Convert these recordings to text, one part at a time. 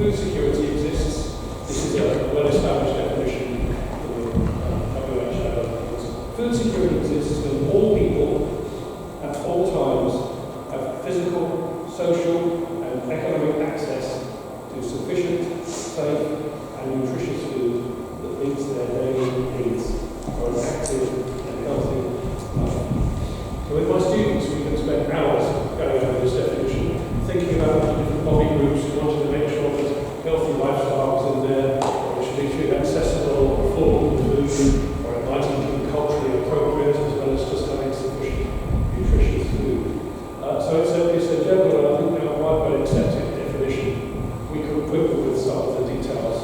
food security exists. This is a well-established definition for WHO. Food security exists when all people at all times have physical, social, and economic access to sufficient, safe, and nutritious food that meets their daily needs for an active and healthy life. So with my students, we can spend hours going over this definition, thinking about the different body groups who wanted to make sure that healthy lifestyle was in there, or it should be food accessible, or affordable food, or it might even be culturally appropriate, as well as just having sufficient nutritious food. So it's a general, and I think now quite well accepted definition. We could quibble with some of the details.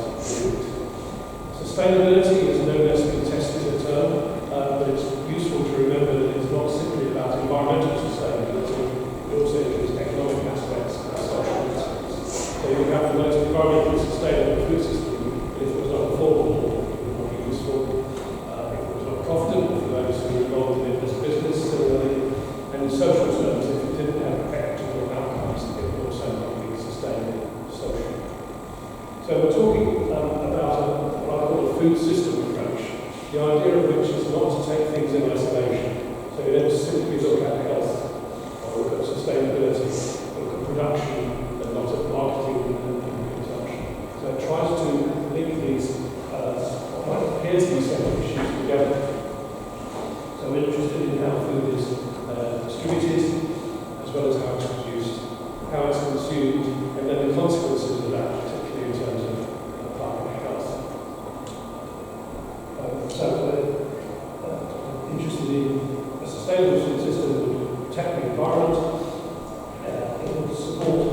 Sustainability is no less contested a term, but it's useful to remember that it's not simply about environmental sustainability, it also includes economic aspects and social aspects. So you would have the most environmentally sustainable food system, but if it was not affordable, it would not be useful. If it was not profitable for those who were involved in it as a business, similarly, and in social terms, if it didn't have practical outcomes, it would also not be sustainable socially. So we're talking about what I call a food system approach, the idea of which is not to take things in isolation. So you don't simply look at health or look at sustainability, look at production and not at marketing and consumption. So it tries to link these what appears to be separate issues together. So we're interested in how food is distributed, as well as how it's produced, how it's consumed, and then the consequences of that, particularly in terms of public health. Interested in a sustainable food system that would protect the environment, it would support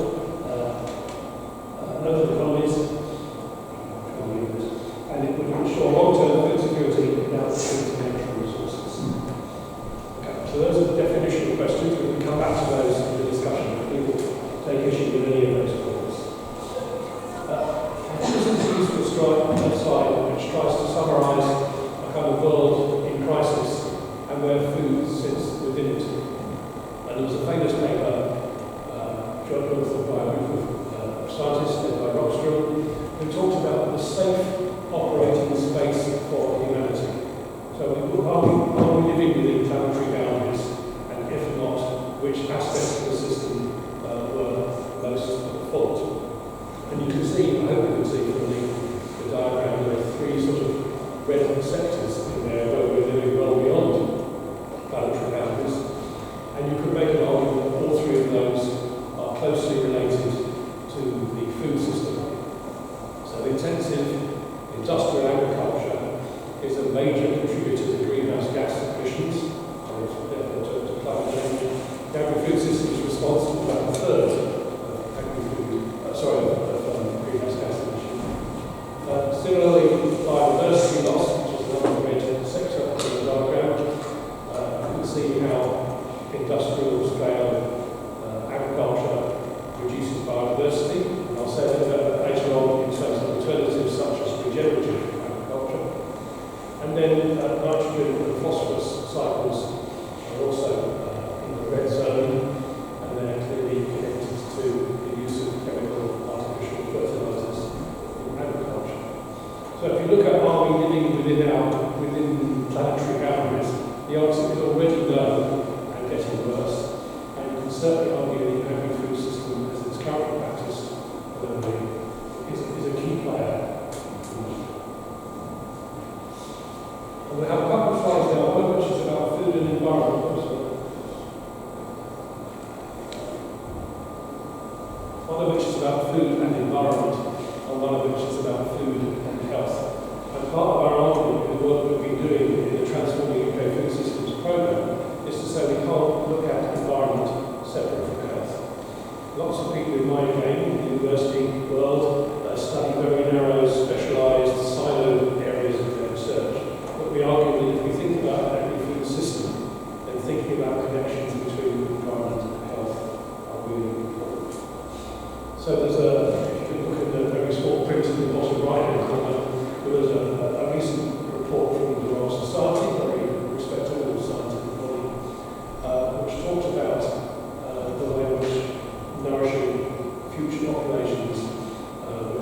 local economies, and it would ensure long-term food security without limiting natural resources. Okay, so those are the definitional questions. We can come back to those in the discussion if people take issue with any of those points. This is a useful slide which tries to summarise a kind of world in crisis and where food sits within it. And there was a famous paper, authored by a group of scientists led by Rockstrom, who talked about the safe operating space for humanity. So are we living within planetary boundaries, and if not, which aspects of the system were most at fault? And you can see, I hope you can see from the diagram, there are three sort of red sectors in there where we're living well beyond planetary boundaries. And you could make an argument that all three of those are closely related to the food system. So intensive industrial agriculture is a major contributor to greenhouse gas emissions, and therefore to climate change. The agri-food system is responsible for about a third of greenhouse gas emissions. Similarly, biodiversity loss, which is another major sector in the diagram, you can see how industrial scale agriculture reduces biodiversity. And I'll say a bit about that later on in terms of alternatives such as regenerative agriculture. And then nitrogen and phosphorus cycles are also in the red zone, and they're clearly connected to the use of chemical artificial fertilizers in agriculture. So if you look at are we living within planetary boundaries, the answer is already no and getting worse. And you can certainly argue the agri-food system as it's currently practiced globally is a key player. And we have a couple of slides now, one of which is about food and environment. One of which is about food and environment, and one of which is about food and health. And part of our argument in the work we've been doing in the Transforming UK Food Systems programme is to say we can't look at environment separate from health. Lots of people in my game, in the university world, study very narrow, specialised, siloed areas of their research. But we argue that if we think about every food system, then thinking about connections between environment and health are really important. So there's if you look at the very small print in the bottom right-hand corner, there was a recent report from the Royal Society, very respectable scientific body, which talked about the way in which nourishing future populations were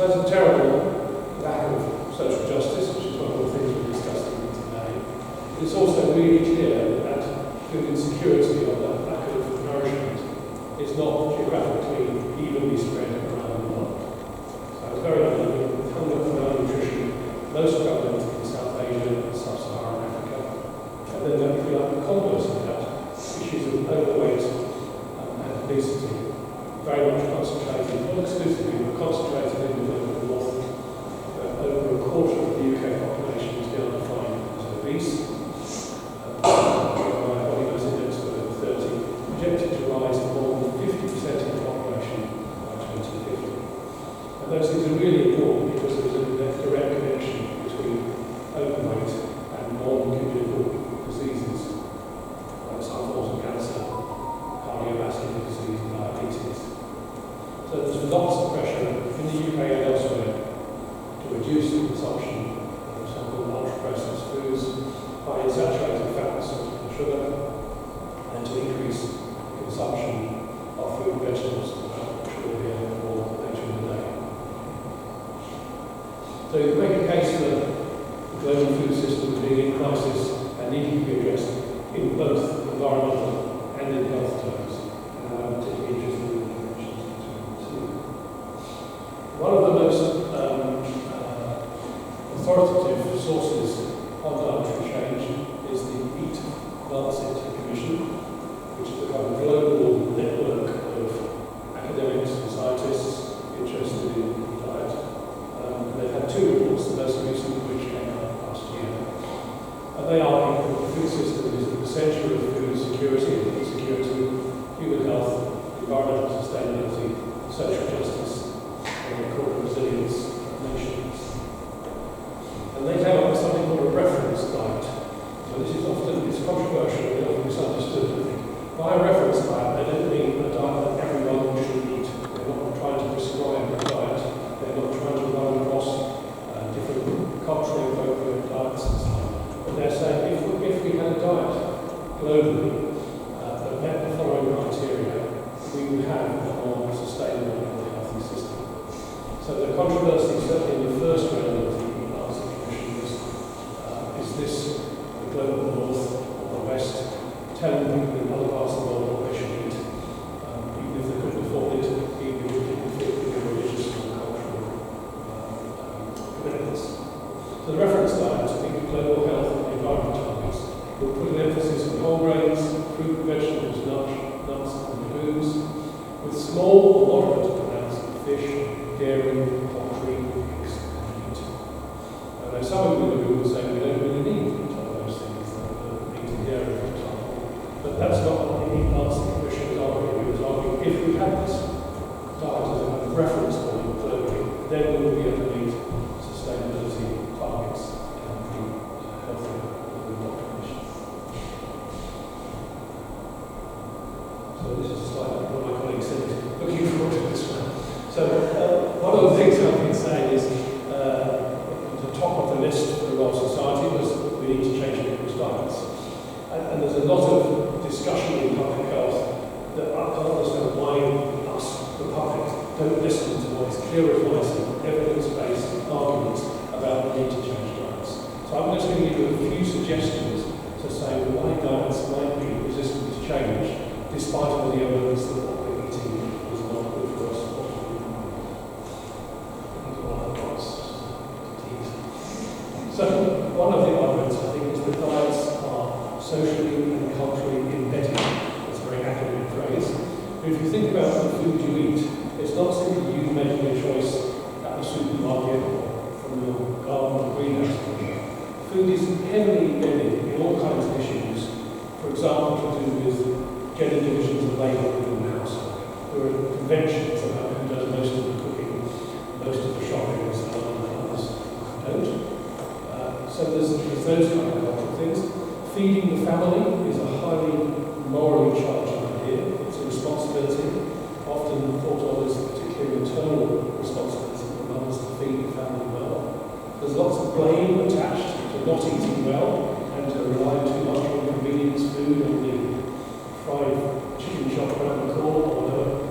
that's a terrible lack of social justice, which is one of the things we're discussing today. It's also really clear that food insecurity or that lack of nourishment is not geographically evenly spread around the world. So it's very uneven, with hunger and malnutrition most prevalent in South Asia and Sub-Saharan Africa. And then if you like the converse of that, issues of overweight and obesity, very much concentrated, not exclusively, but concentrated in the global north. Over a quarter of the UK population is now defined as obese. Body mass index of over 30, projected to rise to more than 50% of the population by 2050. And those things are really important because there's a direct connection between overweight and non-communicable diseases like some forms of cancer, cardiovascular disease, and diabetes. So there's lots of pressure in the UK and elsewhere to reduce the consumption of so-called ultra-processed foods, highly saturated fat, salt and sugar, and to increase the consumption of fruit and vegetables, which we'll hear more later in the day. So you can make a case for the global food system being in crisis and needing to be addressed in both environmental and in health terms. And I'm particularly interested in the connections between the two. One of the most authoritative sources on dietary change is the Eat Lancet Commission, which has become a global network of academics and scientists interested in diet. They've had two reports, the most recent of which came out last year. And they argue that the food system is at the centre of food security and insecurity, human health, environmental sustainability, social justice, and the core resilience of nations. And they came up with something called a reference diet. So this is often, it's controversial and often misunderstood, I think. By a reference diet, they don't mean a diet that everyone should eat. They're not trying to prescribe a diet. They're not trying to run across different culturally appropriate diets and so on. But they're saying if we had a diet globally that met the following criteria, we would have a more sustainable and healthy system. So the controversy, certainly in the first round of the Lancet Commission, is this the global north or the west telling people in other parts of the world what they should eat, even if they couldn't afford it, even if it didn't fit with their religious or cultural commitments. So the reference diet, I think, global health and environment targets will put an emphasis on whole grains, fruit, vegetables, nuts and legumes, with small or moderate amounts of fish, dairy, poultry, eggs and meat. And now some of the people will say we don't really need all those things, meat and dairy, for example. But that's not what the Lancet Commission was arguing. It was arguing if we had this diet as a reference point globally, then we would be able to meet sustainability targets and be healthier than the population. So this is a slide that one of my colleagues said, looking forward to this one. So one of the things I've been saying is the top of the list for the Royal Society was we need to change people's diets. And there's a lot of discussion in public health that I can't understand why us, the public, don't listen to what is clear advice and evidence-based arguments about the need to change diets. So I'm just going to give you a few suggestions to say why diets might be resistant to change, despite all the evidence that what we're eating is not good for us. So one of the arguments, I think, is that diets are socially and culturally embedded. That's a very academic phrase. But if you think about the food you eat, it's not simply you making a choice at the supermarket or from your garden or greenhouse. Food is heavily embedded in all kinds of issues. For example, to do with gender divisions of labour within the household. There are conventions about who does most of the cooking, most of the shopping, and so on, and others don't. So there's those kind of cultural things. Feeding the family is a highly morally charged idea. It's a responsibility, often thought of as a particularly maternal responsibility for mothers to feed the family well. There's lots of blame attached to not eating well and to relying too much on convenience food and the fried chicken shop around the corner or whatever.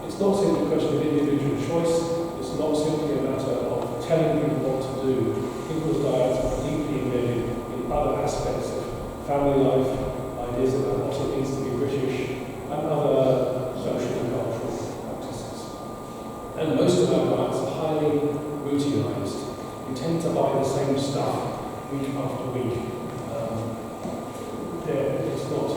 It's not simply a question of individual choice, it's it's not simply a matter of telling people what to do. People's diets are deeply embedded in other aspects of family life, ideas about what it means to be British, and other social and cultural practices. And most of our diets are highly routinized. We tend to buy the same stuff week after week. It's not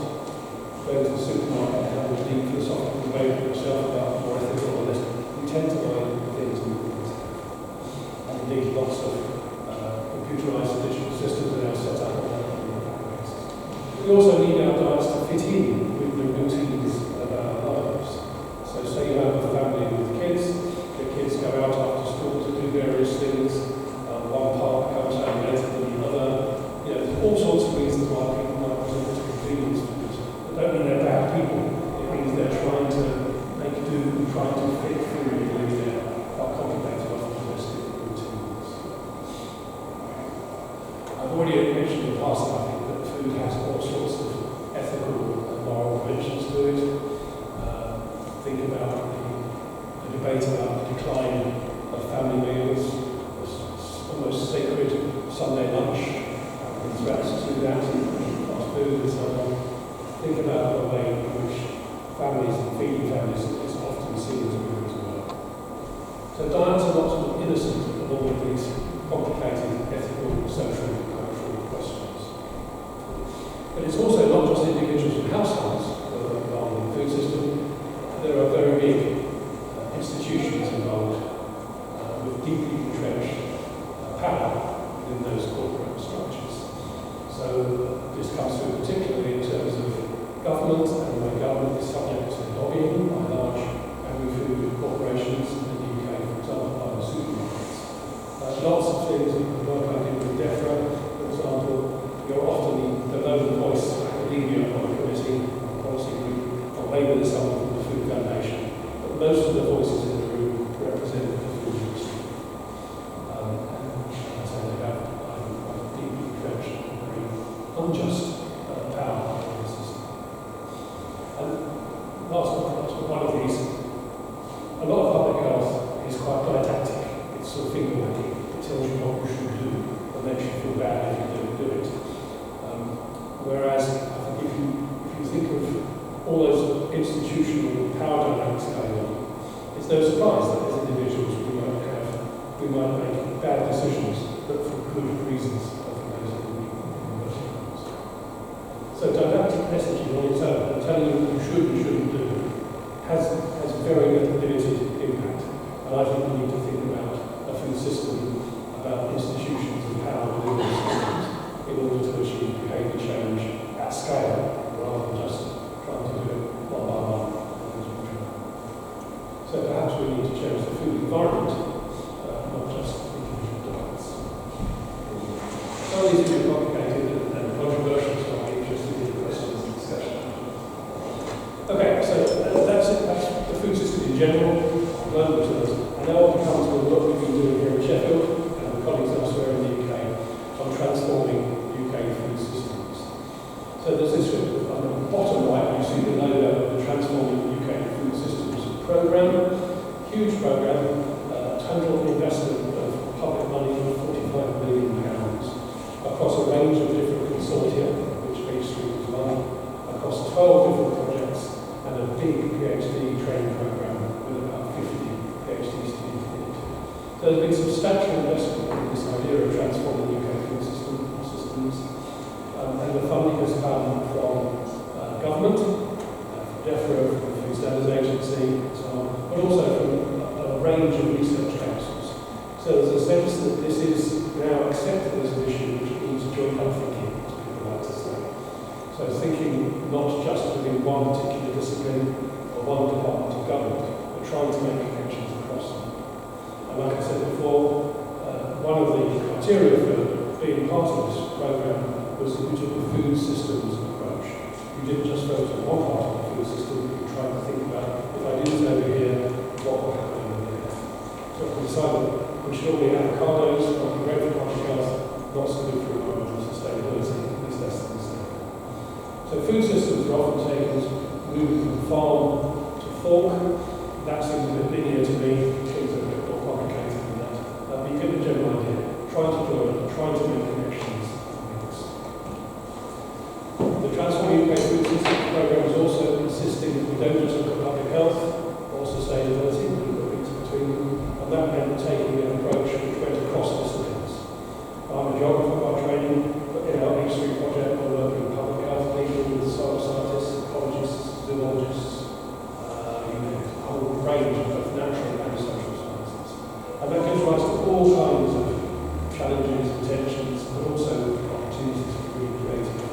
going to the supermarket and having a deep philosophical debate with yourself about more ethical or less. We tend to buy the things we want. And indeed, lots of computerized digital systems are now set up on that basis. We also need our diets to fit in with the routines of our lives. So say you have a family with kids, the kids go out after school to do various things, one part comes home later than the other. There's all sorts of reasons why people might resort to convenience foods. It don't mean they're bad people, it means they're trying to make do, trying to fit food with their complicated, often domestic routines. I've already mentioned in the past, I think, that food has all sorts of ethical and moral dimensions to it. Think about the debate about the decline of family meals, this almost sacred Sunday lunch, and threats to that, fast food and so on. Think about the way in which families and feeding families is often seen as a good as well. So diets are not sort of innocent of all of these complicated ethical, social, and cultural questions. But it's also not just individuals and households that are involved in the food system. There are very big institutions involved with deeply entrenched power in those corporate structures. So this comes through particularly in terms of government and the way government is subject to lobbying by large agri-food corporations in the UK, for example, by the supermarkets. Lots of things, the work I did with DEFRA, for example, you're often the lone voice of academia on a committee, or policy group, or maybe there's someone from the Food Foundation, but most of the voices in the room represent the food industry. And so they have quite deeply entrenched and very unjust power in the system. And last but one of these, a lot of public health is quite didactic. It's sort of finger-wagging. It tells you what you should do and makes you feel bad if you don't do it. Whereas, I think if you think of all those institutional power dynamics going on, it's no surprise that as individuals we might make bad decisions, but for good reasons, often those in most cases. So didactic messaging on its own, and telling you what you should and shouldn't do, has very limited impact. And I think we need to think about a food system, about institutions and power within those systems in order to achieve behaviour change at scale, rather than just trying to do it one by one. So perhaps we need to change the food environment, not just individual diets. Some of these issues are complicated and controversial, so I'm interested in the questions and discussion. Okay, so that's it. That's the food system in general, on global terms. And now on to come to what we've been doing here in Sheffield and the colleagues elsewhere in the UK on transforming UK food systems. So there's this on the bottom right, you see the logo of the Transforming UK Food Systems programme. Huge programme, total investment of public money of £45 million across a range of different consortia, which H Street is one, across 12 different projects, and a big PhD training programme with about 50 PhD students in it. So there's been substantial investment in this idea of transforming UK food systems, and the funding has come from government, from DEFRA, from the Food Standards Agency, and so on, but also from a range of research councils. So there's a sense that this is now accepted as an issue which needs joint up thinking, as people like to say. So thinking not just within one particular discipline or one department of government, but trying to make connections across them. And like I said before, one of the criteria for being part of this programme was that we took a food systems approach. We didn't just focus on one part of the food system, we tried to think about, if I do this over here, what will happen over there? So we decided we should all eat avocados, not be great for public health, not so good for environmental sustainability, at least that's the mistake. So food systems are often taken as moving from farm to fork. That seems a bit linear to me, things are a bit more complicated. trying to make connections. The Transform UK Food Systems programme is also insisting that we don't just look at public health or sustainability, but look at links between them, and that meant taking an approach which went across disciplines. I'm a geographer by training, but in our H3 project we're working with public health people, with soil scientists, ecologists, zoologists, a whole range of both natural and social sciences. And that gives rise to all kinds of challenges and tensions, but also opportunities for being creative.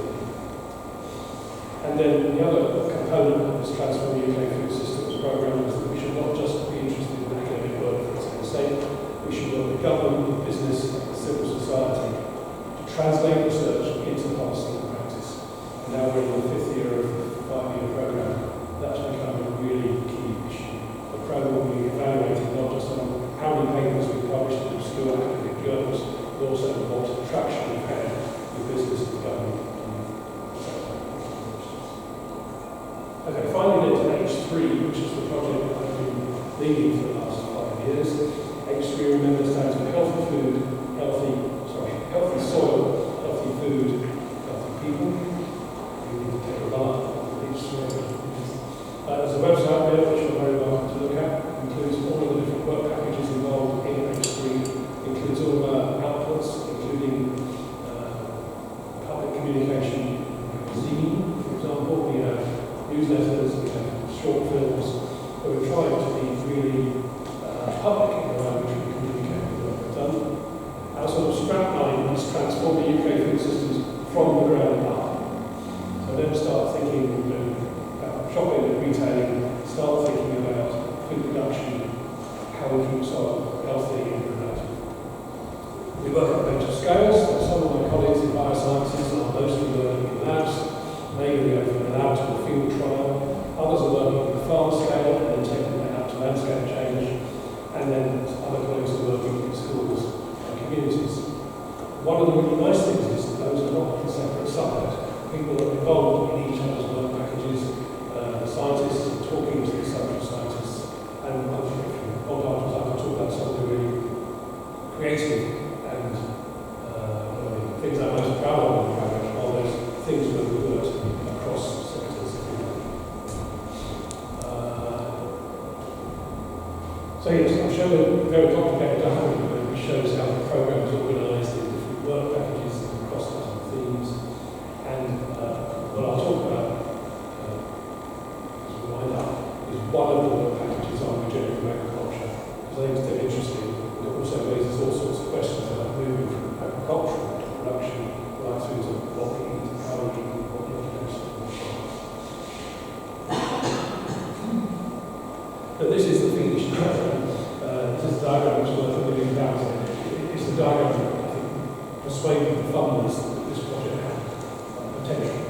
And then the other component of this Transform UK Food Systems programme is that we should not just be interested in academic work for its own sake, we should work with government, with business, and civil society to translate research into policy and practice. And now we're in the 5th year of the 5-year programme. That's become a really key issue. The programme will be evaluated not just on how many papers we've published in obscure academic journals, but also what traction we've had with business and government. Okay, finally into H3, which is the project that I've been leading for the last 5 years. H3, remember, stands for healthy food, healthy soil, healthy food, healthy people. You need to take a laugh at each story. There's a website there which you're very welcome to look at. It includes all of the different work packages involved in H3. It includes all of our outputs, including public communication, zine, for example. We have newsletters, we have short films, but we're trying to be really public in the way in which we communicate the work we've done. Our sort of strapline is transform the UK food systems from the ground up. So then start thinking about shopping and retailing, start thinking about food production, how we keep soil healthy and productive. We work at a range of scales, so some of my colleagues in biosciences are mostly working in labs, maybe we go from a lab to a field trial. Others are working at the farm scale and then taking that out to landscape change. And then other colleagues are working in schools and communities. One of the really nice things is that those are not on separate sides. People are involved in each other's work packages. The scientists are talking to the social scientists. And old articles, I can talk about something really creative and things I'm most proud of in the project are those things that we work across sectors. So yes, I've shown a very complicated diagram which shows how the programme is organised in different work packages and across different themes. And what I'll talk about as we wind up is one of the work packages on regenerative agriculture, because I think it's very interesting, and it also raises all sorts of questions about moving from agricultural to production right through to what we eat, how we eat, what the implications of it are. But this is the finished diagram. This is a diagram which is worth £1 million. It's the diagram that I think persuaded the funders that this project had potential.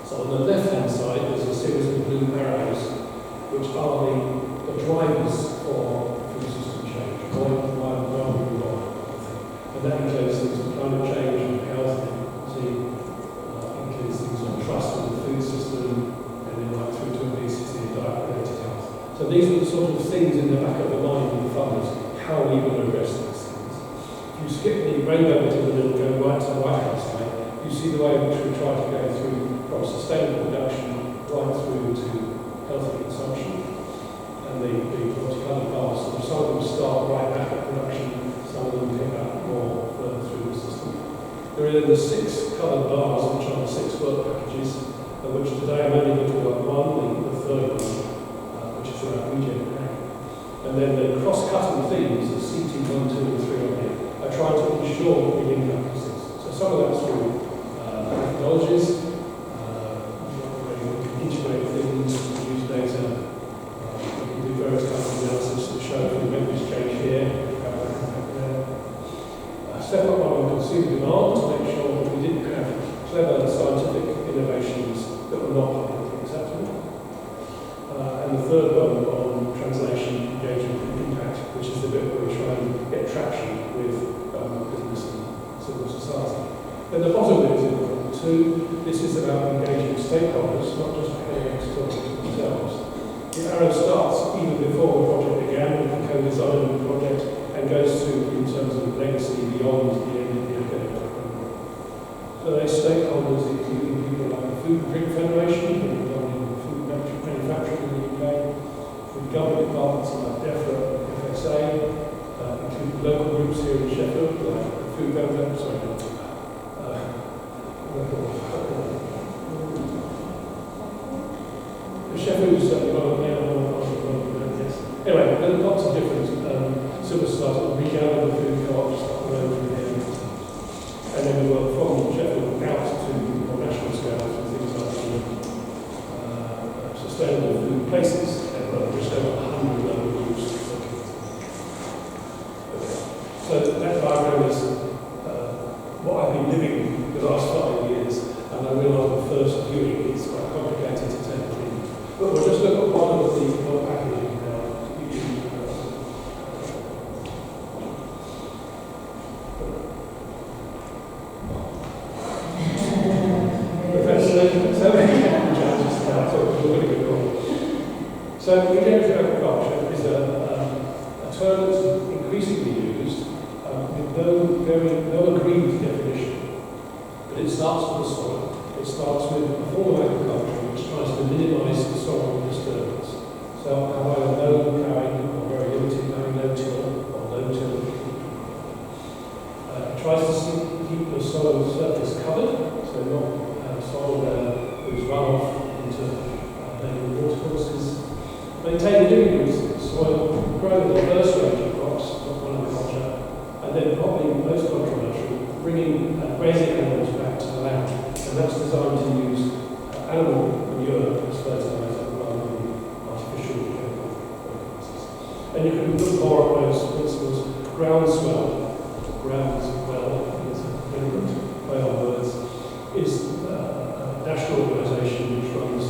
So on the left-hand side, there's a series of blue arrows, which are the drivers for food system change. Why would we want? And that includes things like climate change and health, includes things like trust in the food system, and then right through to obesity and diet-related health. So these are the sort of things in the back of the mind of the funders. How are we going to address these things? If you skip the rainbow bit in the middle, go right to the right-hand side, you see the way in which we try to go through from sustainable production right through to healthy consumption. And the multi-coloured bars, some of them start right back at production, some of them pick up more further through the system. There are the 6 coloured bars, which are the 6 work packages, of which today I'm only going to talk about one, the third one, which is around regen ag. And then the cross-cutting themes, the CT1, 2 and 3 on here, are trying to ensure that we link up these things. So some of that's through methodologies, integrate things, use data, we can do various kinds of analysis to show if we make this change here, how that impact there. Step up on consumer demand to make sure that we didn't have clever scientific innovations that were not publicly acceptable. And the third one on translation, engagement and impact, which is the bit where we try and get traction with government, business and civil society. Then the bottom bit is important too. This is about engaging stakeholders, not just academics talking to themselves. The arrow starts even before the project began with the co-design of the project and goes through in terms of legacy beyond the end of the academic Food and Drink Federation, who are involved in food manufacturing in the UK, with government departments like DEFRA, FSA, including local groups here in Sheffield, like Food Government, Sheffield is certainly one of them. Anyway, there are lots of different civil society, regather the food co-ops up the road from here. And then we work from Sheffield out to more national scales with things like sustainable food places, and which there are 100 local groups. Okay. So that diagram is what I've been living the last 5 years, and I realise the first viewing is quite complicated to take in. But we'll just look at one of the packages now. So regenerative agriculture is a term that's increasingly used with no agreed definition. But it starts with the soil. It starts with a form of agriculture which tries to minimise the soil disturbance. So either no carrying or very limited carrying, no till or no till. It tries to keep the soil surface covered, so not soil where there's runoff into maybe watercourses. Maintaining living conditions, soil, growing a diverse range of crops, not monoculture, and then probably most controversial, bringing grazing animals back to the land. And that's designed to use animal manure as fertilizer rather than artificial chemical fertilizers. And you can look more at those principles. Groundswell, grounds well, it's a deliberate play on words, is a national organisation which runs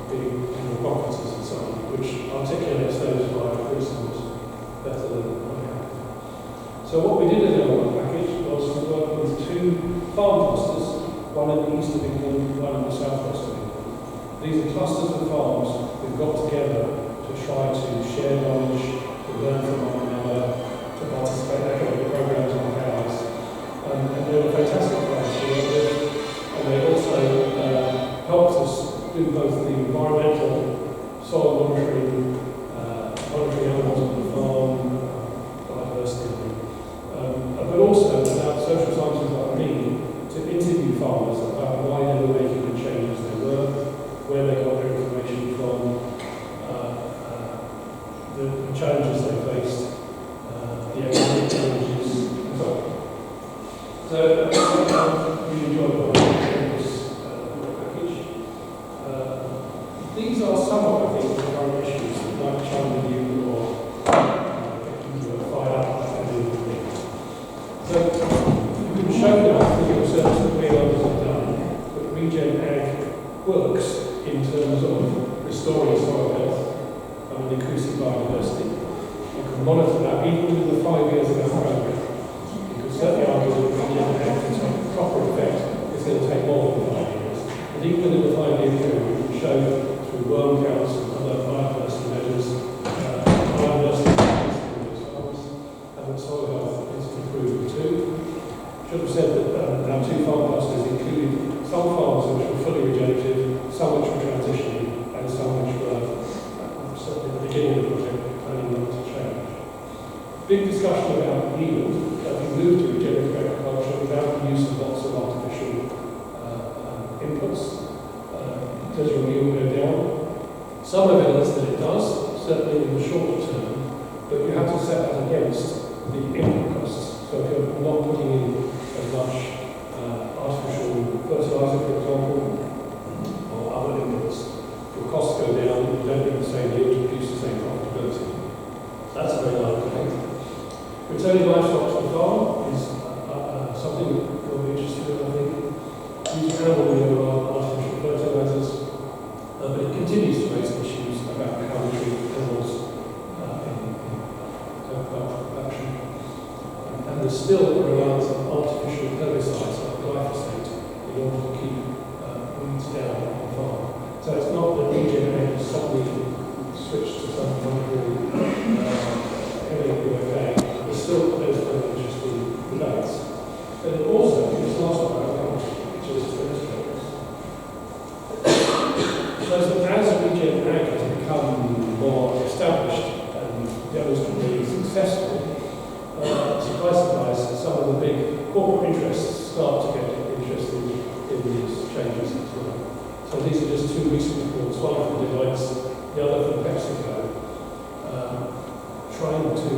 big conferences and so on, which articulates those five principles better than I have. So what we did in our one package was to work with 2 farm clusters, one in the east of England, one in the southwest of England. These are clusters of farms we've got together to try to share knowledge, to learn from one another, to participate in economic programs like ours. And they were fantastic farms to work with, and they also helped us do both the environmental soil monitoring, monitoring animals on the farm, diversity, but also about social scientists like me to interview farmers about why they were making the changes they were, where they got their information from, the challenges they faced, the economic challenges, and so on. So we enjoyed this package. These are some of, I think, the current issues that might chime with you or fire up and do things. So you can show them through the research that we others have done that Regen Ag works in terms of restoring soil health and increasing biodiversity. You can monitor that even within the 5 years of our program. You can certainly argue that Regen Ag to take proper effect is going to take more than 5 years. And even within the 5-year period, we can show through worm counts and other biodiversity measures, biodiversity in those farms, and that soil health is improved too. Should have said that our 2 farm clusters included some farms which were fully regenerative, some which were transitioning, and some which were certainly at the beginning of the project planning not to change. Big discussion about yield that we moved to regenerative agriculture without the use of lots of artificial inputs. Does your yield go down? Some evidence that it does, certainly in the short term, but you have to set that against the input costs. So if you're not putting in as much artificial fertilizer, for example, or other inputs, your costs go down, you don't get the same yield, you produce the same profitability. That's a very large effect. Returning livestock to the farm is something that you'll be interested in, I think. Using animal manure or artificial fertilizers, but it continues to raise issues about how we treat animals in production. shows that as regen ag has become more established and demonstrably successful, surprise, some of the big corporate interests start to get interested in these changes as well. So these are just two recent reports, one from Deloitte, the other from PepsiCo, trying to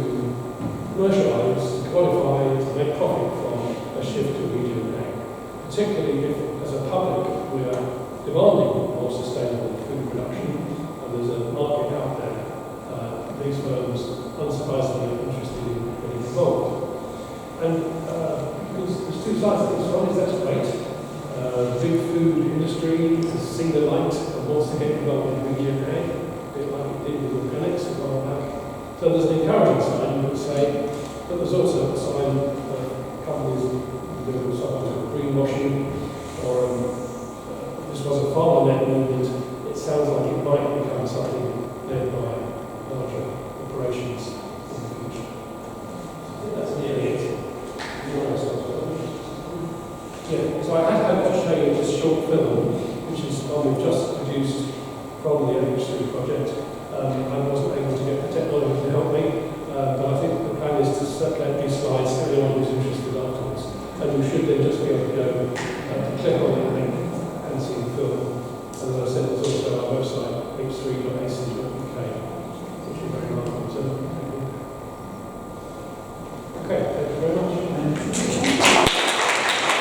commercialise, qualify, to make profit from a shift to regen ag. Particularly if, as a public, we are demanding more sustainable food production, and there's a market out there. These firms, unsurprisingly, are interested in getting involved. And because there's two sides to this. One is that's great. The big food industry has seen the light and wants to get involved in regen ag, a bit like it did with organics a while back. So there's an encouraging side, you would say, but there's also a side of companies doing something like greenwashing, or this was a farmer-led movement. It sounds like it might become something led by larger operations in the future. I think that's nearly it. Yeah, so I had to show you this short film, which is one we've just produced from the Emeritus project.